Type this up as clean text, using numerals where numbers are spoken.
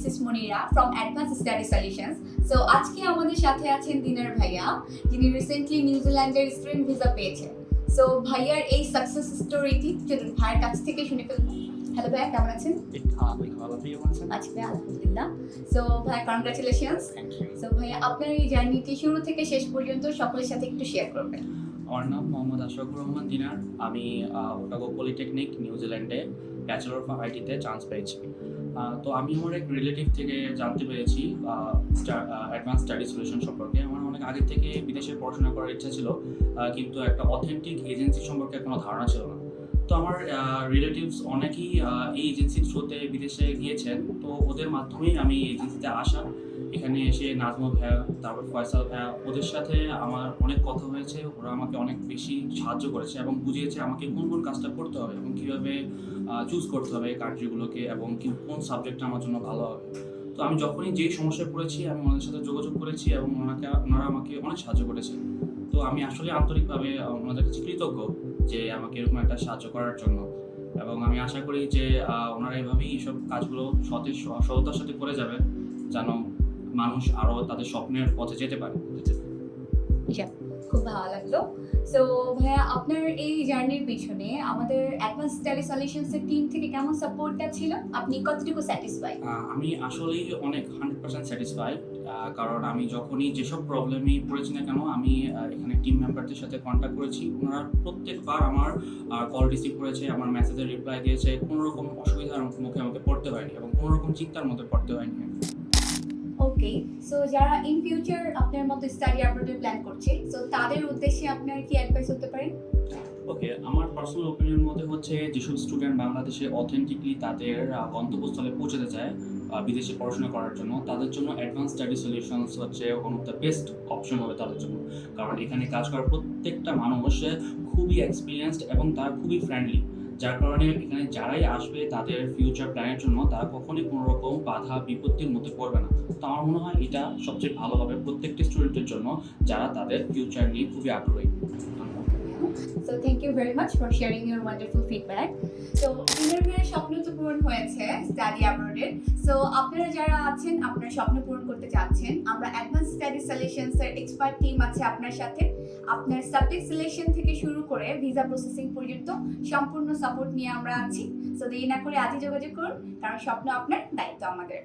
Mrs. Munira from Advanced Study Solutions. So আজকে আমাদের সাথে আছেন দিনার ভাইয়া, যিনি রিসেন্টলি নিউজিল্যান্ডের স্টুডেন্ট ভিসা পেয়েছেন। সো ভাইয়ার এই সাকসেস স্টোরিটি চলুন ভাইয়ের কাছ থেকে শুনে ফেলবো। হ্যালো ভাইয়া, কেমন আছেন? আচ্ছা ভাইয়া, আলহামদুলিল্লাহ। সো ভাইয়া, কনগ্রাচুলেশনস। সো ভাইয়া, আপনার এই জার্নিটি শুরু থেকে শেষ পর্যন্ত সকলের সাথে একটু শেয়ার করবেন। আমার নাম মোহাম্মদ আশরাফুর রহমান দিনার। আমি ওটাগো পলিটেকনিক নিউজিল্যান্ডে ব্যাচেলর অফ আইটিতে চান্স পেয়েছি। তো আমি আমার এক রিলেটিভ থেকে জানতে পেরেছি অ্যাডভান্স স্টাডি সলিউশন সম্পর্কে। আমার অনেক আগে থেকে বিদেশে পড়াশোনা করার ইচ্ছা ছিল, কিন্তু একটা অথেন্টিক এজেন্সি সম্পর্কে কোনো ধারণা ছিল না। তো আমার রিলেটিভস অনেকেই এই এজেন্সির থ্রুতে বিদেশে গিয়েছেন, তো ওদের মাধ্যমেই আমি এই এজেন্সিতে আসা। এখানে এসে নাজমুল ভাইয়া, তারপর ফয়সাল ভাইয়া, ওদের সাথে আমার অনেক কথা হয়েছে। ওরা আমাকে অনেক বেশি সাহায্য করেছে এবং বুঝিয়েছে আমাকে কোন কোন কাজটা করতে হবে এবং কীভাবে চুজ করতে হবে কান্ট্রিগুলোকে এবং কোন সাবজেক্টটা আমার জন্য ভালো হবে। তো আমি যখনই যেই সমস্যায় পড়েছি আমি ওনাদের সাথে যোগাযোগ করেছি এবং ওনারা আমাকে অনেক সাহায্য করেছে। তো আমি আসলে আন্তরিকভাবে ওনাদের কাছে কৃতজ্ঞ যে আমাকে এরকম একটা সাহায্য করার জন্য, এবং আমি আশা করি যে ওনারা এভাবেই এইসব কাজগুলো সততার সাথে করে যাবেন, যেন মানুষ আরও তাদের স্বপ্নের পথে যেতে পারে। খুব ভালো লাগলো। সো ভাইয়া, আপনার এই জার্নির পিছনে আমাদের অ্যাডভান্স স্টাডি সলিউশনসের টিম থেকে কেমন সাপোর্টটা ছিল? আপনি কতটুকু স্যাটিসফাই? আমি আসলেই অনেক 100% স্যাটিসফাইড, কারণ আমি যখনই যেসব প্রবলেমই পড়েছি না কেন, আমি এখানে টিম মেম্বারদের সাথে কন্ট্যাক্ট করেছি। ওনারা প্রত্যেকবার আমার কল রিসিভ করেছে, আমার মেসেজের রিপ্লাই দিয়েছে। কোনো রকম অসুবিধার মুখে আমাকে পড়তে হয়নি এবং কোনো রকম চিন্তার মধ্যে পড়তে হয়নি। ওকে, সো যারা ইন ফিউচার আপনার মতো স্টাডি অ্যাব্রডের প্ল্যান করছে, সো তাদের উদ্দেশ্যে আপনার কি অ্যাডভাইস হতে পারেন? ওকে, আমার পার্সোনাল ওপিনিয়ন মতে হচ্ছে যেসব স্টুডেন্ট বাংলাদেশে অথেন্টিকলি তাদের গন্তব্যস্থলে পৌঁছাতে চায় বিদেশে পড়াশোনা করার জন্য, তাদের জন্য অ্যাডভান্স স্টাডি সলিউশনস হচ্ছে one of the best option হবে তাদের জন্য। কারণ এখানে কাজ করার প্রত্যেকটা মানুষ খুবই এক্সপিরিয়েন্সড এবং তারা খুবই ফ্রেন্ডলি, যার কারণে এখানে যারাই আসবে তাদের ফিউচার প্ল্যানের জন্য তারা কখনোই কোনো রকম বাধা বিপত্তির মধ্যে পড়বে না। তো আমার মনে হয় এটা সবচেয়ে ভালো হবে প্রত্যেকটি স্টুডেন্টের জন্য যারা তাদের ফিউচার নিয়ে খুবই আগ্রহী। So thank you very much for sharing your wonderful feedback. So ইন্টারভিউয়ের স্বপ্ন তো পূরণ হয়েছে স্টাডি অ্যাব্রডের। সো আপনারা যারা আছেন, আপনার স্বপ্ন পূরণ করতে চাচ্ছেন, আমরা অ্যাডভান্স স্টাডি সলিউশনসের এক্সপার্ট টিম আছে আপনার সাথে। আপনার সাবজেক্ট সিলেকশন থেকে শুরু করে ভিসা প্রসেসিং পর্যন্ত সম্পূর্ণ সাপোর্ট নিয়ে আমরা আছি। সো দেরি না করে আজই যোগাযোগ করুন, কারণ স্বপ্ন আপনার, দায়িত্ব আমাদের।